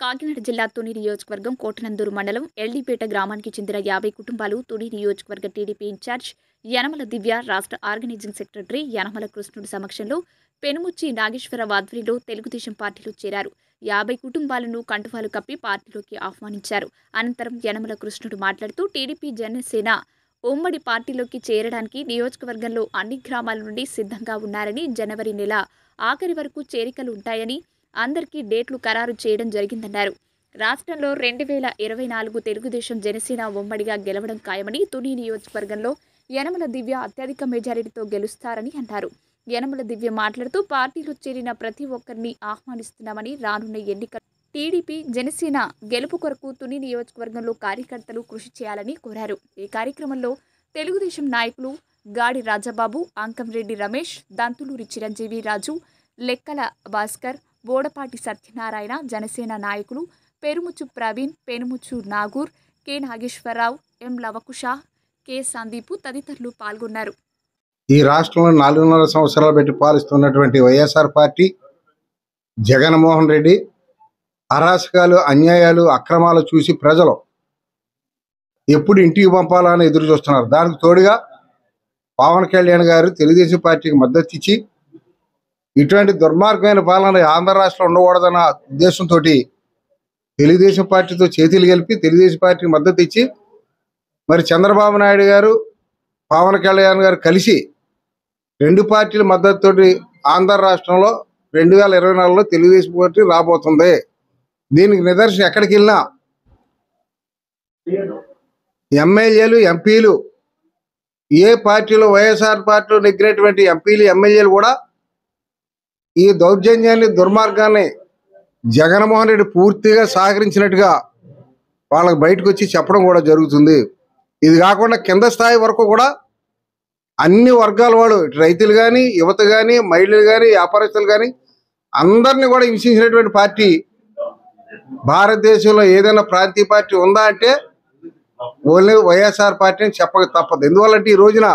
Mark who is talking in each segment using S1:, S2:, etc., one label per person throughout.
S1: కాకినాడ జిల్లా తుని నియోజకవర్గం కోటనందూరు మండలం ఎల్డీపేట గ్రామానికి చెందిన 50 కుటుంబాలు తుని నియోజకవర్గ టీడీపీ ఇన్ఛార్జ్ యనమల దివ్య, రాష్ట్ర ఆర్గనైజింగ్ సెక్రటరీ యనమల కృష్ణుడి సమక్షంలో పెనుముచ్చి నాగేశ్వరరావు ఆధ్వర్యంలో తెలుగుదేశం పార్టీలో చేరారు. 50 కుటుంబాలను కండువాలు కప్పి పార్టీలోకి ఆహ్వానించారు. అనంతరం యనమల కృష్ణుడు మాట్లాడుతూ టీడీపీ జనసేన ఉమ్మడి పార్టీలోకి చేరడానికి నియోజకవర్గంలో అన్ని గ్రామాల నుండి సిద్ధంగా ఉన్నారని, జనవరి నెల ఆఖరి వరకు చేరికలు ఉంటాయని, అందరికీ డేట్లు ఖరారు చేయడం జరిగిందన్నారు. రాష్ట్రంలో 2024 తెలుగుదేశం జనసేన ఉమ్మడిగా గెలవడం ఖాయమని, తుని నియోజకవర్గంలో యనమల దివ్య అత్యధిక మెజారిటీతో గెలుస్తారని అన్నారు. యనమల దివ్య మాట్లాడుతూ పార్టీలో చేరిన ప్రతి ఒక్కరిని ఆహ్వానిస్తున్నామని, రానున్న ఎన్నికలు టీడీపీ జనసేన గెలుపు కొరకు తుని నియోజకవర్గంలో కార్యకర్తలు కృషి చేయాలని కోరారు. ఈ కార్యక్రమంలో తెలుగుదేశం నాయకులు గాడి రాజబాబు, అంకంరెడ్డి రమేష్, దంతులూరి చిరంజీవి రాజు, లెక్కల భాస్కర్, బోడపాటి సత్యనారాయణ, జనసేన నాయకులు పెరుముచ్చు ప్రవీణ్, పెనుముచ్చు నాగూర్, కె నాగేశ్వరరావు, ఎం లవకుశ, కె సందీపు తదితరులు పాల్గొన్నారు.
S2: ఈ రాష్ట్రంలో 4.5 సంవత్సరాలు పెట్టి పాలిస్తున్నటువంటి వైఎస్ఆర్ పార్టీ, జగన్మోహన్ రెడ్డి అరాచకాలు, అన్యాయాలు, అక్రమాలు చూసి ప్రజలు ఎప్పుడు ఇంటికి పంపాలని ఎదురు చూస్తున్నారు. దానికి తోడుగా పవన్ కళ్యాణ్ గారు తెలుగుదేశం పార్టీకి మద్దతు ఇచ్చి ఇటువంటి దుర్మార్గమైన పాలన ఆంధ్ర రాష్ట్రంలో ఉండకూడదన్న ఉద్దేశంతో తెలుగుదేశం పార్టీతో చేతులు కలిపి తెలుగుదేశం పార్టీకి మద్దతు ఇచ్చి, మరి చంద్రబాబు నాయుడు గారు, పవన్ కళ్యాణ్ గారు కలిసి 2 పార్టీల మద్దతుతోటి ఆంధ్ర రాష్ట్రంలో 2024లో తెలుగుదేశం పార్టీ రాబోతుంది. దీనికి నిదర్శనం ఎక్కడికి వెళ్ళినా ఎమ్మెల్యేలు, ఎంపీలు, ఏ పార్టీలో వైఎస్ఆర్ పార్టీలో నెగ్గినటువంటి ఎంపీలు, ఎమ్మెల్యేలు కూడా ఈ దౌర్జన్యాన్ని, దుర్మార్గాన్ని జగన్మోహన్ రెడ్డి పూర్తిగా సహకరించినట్టుగా వాళ్ళకి బయటకు వచ్చి చెప్పడం కూడా జరుగుతుంది. ఇది కాకుండా కింద స్థాయి వరకు కూడా అన్ని వర్గాల వాళ్ళు, రైతులు కానీ, యువత కానీ, మహిళలు కానీ, వ్యాపారస్తులు కానీ అందరినీ కూడా హింసించినటువంటి పార్టీ భారతదేశంలో ఏదైనా ప్రాంతీయ పార్టీ ఉందా అంటే ఓన్లీ వైఎస్ఆర్ పార్టీ అని చెప్పక తప్పదు. ఎందువల్లంటే ఈ రోజున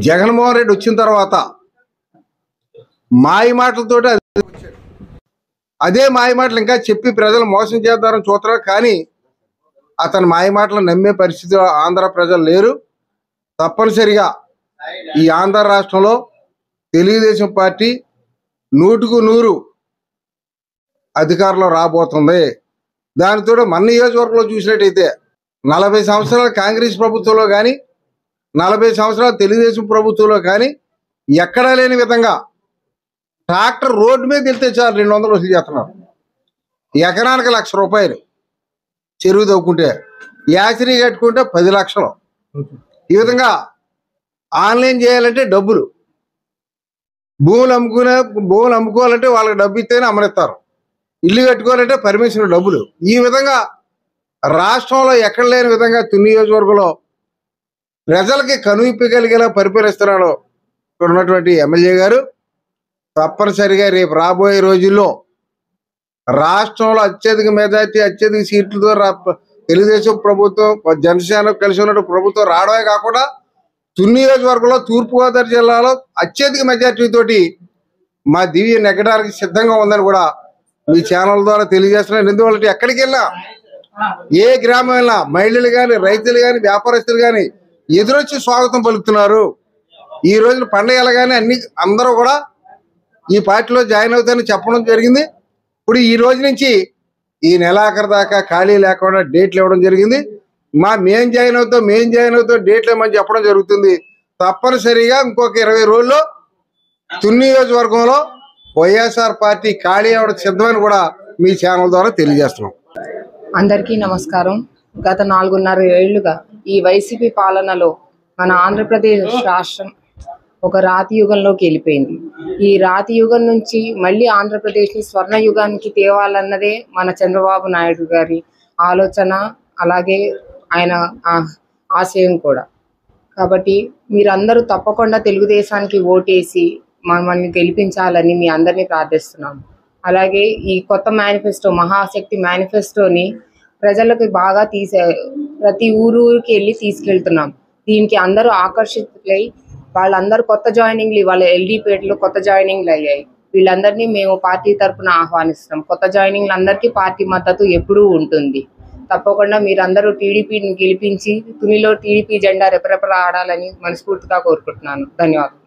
S2: జగన్మోహన్ రెడ్డి వచ్చిన తర్వాత మాయ మాటలతోటి అదే మాయ మాటలు ఇంకా చెప్పి ప్రజలు మోసం చేద్దారని చూస్తారు. కానీ అతని మాయ మాటలు నమ్మే పరిస్థితిలో ఆంధ్ర ప్రజలు లేరు. తప్పనిసరిగా ఈ ఆంధ్ర రాష్ట్రంలో తెలుగుదేశం పార్టీ 100కు 100 అధికారంలో రాబోతుంది. దానితో మన నియోజకవర్గంలో చూసినట్టయితే 40 సంవత్సరాల కాంగ్రెస్ ప్రభుత్వంలో కానీ, 40 సంవత్సరాల తెలుగుదేశం ప్రభుత్వంలో కానీ ఎక్కడా లేని విధంగా ట్రాక్టర్ రోడ్డు మీద వెళ్తే చాలు 200 వసూలు చేస్తున్నారు. ఎకరానికి ₹1,00,000 చెరువు తవ్వుకుంటే, యాసిరీ కట్టుకుంటే 10 లక్షలు. ఈ విధంగా ఆన్లైన్ చేయాలంటే డబ్బులు, భూములు అమ్ముకోవాలంటే వాళ్ళకి డబ్బు ఇస్తేనే అమ్మనిస్తారు, ఇల్లు కట్టుకోవాలంటే పర్మిషన్ డబ్బులు. ఈ విధంగా రాష్ట్రంలో ఎక్కడ లేని విధంగా తుని నియోజకవర్గంలో ప్రజలకి కనువిప్పగలిగేలా పరిపాలిస్తున్నాడు ఇక్కడ ఉన్నటువంటి ఎమ్మెల్యే గారు. తప్పనిసరిగా రేపు రాబోయే రోజుల్లో రాష్ట్రంలో అత్యధిక మెజార్టీ, అత్యధిక సీట్లతో తెలుగుదేశం ప్రభుత్వం, జనసేన కలిసి ఉన్న ప్రభుత్వం రావడమే కాకుండా తుని నియోజకవర్గంలో తూర్పుగోదావరి జిల్లాలో అత్యధిక మెజార్టీతోటి మా దివ్య నెగ్గడానికి సిద్ధంగా ఉందని కూడా మీ ఛానల్ ద్వారా తెలియజేస్తున్నాను. ఎందువల్ల ఎక్కడికి వెళ్ళినా, ఏ గ్రామం వెళ్ళినా మహిళలు కానీ, రైతులు కానీ, వ్యాపారస్తులు కానీ ఎదురొచ్చి స్వాగతం పలుకుతున్నారు. ఈ రోజున పండుగలు కానీ అందరూ కూడా ఈ పార్టీలో జాయిన్ అవుతారని చెప్పడం జరిగింది. ఇప్పుడు ఈ రోజు నుంచి ఈ నెలాఖరు దాకా ఖాళీ లేకుండా డేట్లు ఇవ్వడం జరిగింది. మేం జాయిన్ అవుతాం డేట్లు ఇవ్వమని చెప్పడం జరుగుతుంది. తప్పనిసరిగా ఇంకొక 20 రోజుల్లో తుని నియోజకవర్గంలో వైఎస్ఆర్ పార్టీ ఖాళీ అవ్వడం సిద్ధమని కూడా మీ ఛానల్ ద్వారా తెలియజేస్తున్నాం.
S3: అందరికీ నమస్కారం. గత 4.5 ఏళ్లుగా ఈ వైసీపీ పాలనలో మన ఆంధ్రప్రదేశ్ రాష్ట్రం ఒక రాతి యుగంలోకి వెళ్ళిపోయింది. ఈ రాతి యుగం నుంచి మళ్ళీ ఆంధ్రప్రదేశ్ని స్వర్ణ యుగానికి తేవాలన్నదే మన చంద్రబాబు నాయుడు గారి ఆలోచన, అలాగే ఆయన ఆశయం కూడా. కాబట్టి మీరందరూ తప్పకుండా తెలుగుదేశానికి ఓటేసి మమ్మల్ని గెలిపించాలని మీ అందరినీ ప్రార్థిస్తున్నాం. అలాగే ఈ కొత్త మేనిఫెస్టో, మహాశక్తి మేనిఫెస్టోని ప్రజలకు బాగా ప్రతి ఊరికి వెళ్ళి తీసుకెళ్తున్నాం. దీనికి అందరూ ఆకర్షితులై వాళ్ళందరూ కొత్త జాయినింగ్లు వాళ్ళ ఎల్డీపేటలో కొత్త జాయినింగ్లు అయ్యాయి. వీళ్ళందరినీ మేము పార్టీ తరఫున ఆహ్వానిస్తాం. కొత్త జాయినింగ్లు అందరికీ పార్టీ మద్దతు ఎప్పుడూ ఉంటుంది. తప్పకుండా మీరందరూ టీడీపీని గెలిపించి తునిలో టీడీపీ జెండా రెపరెపలా ఆడాలని మనస్ఫూర్తిగా కోరుకుంటున్నాను. ధన్యవాదాలు.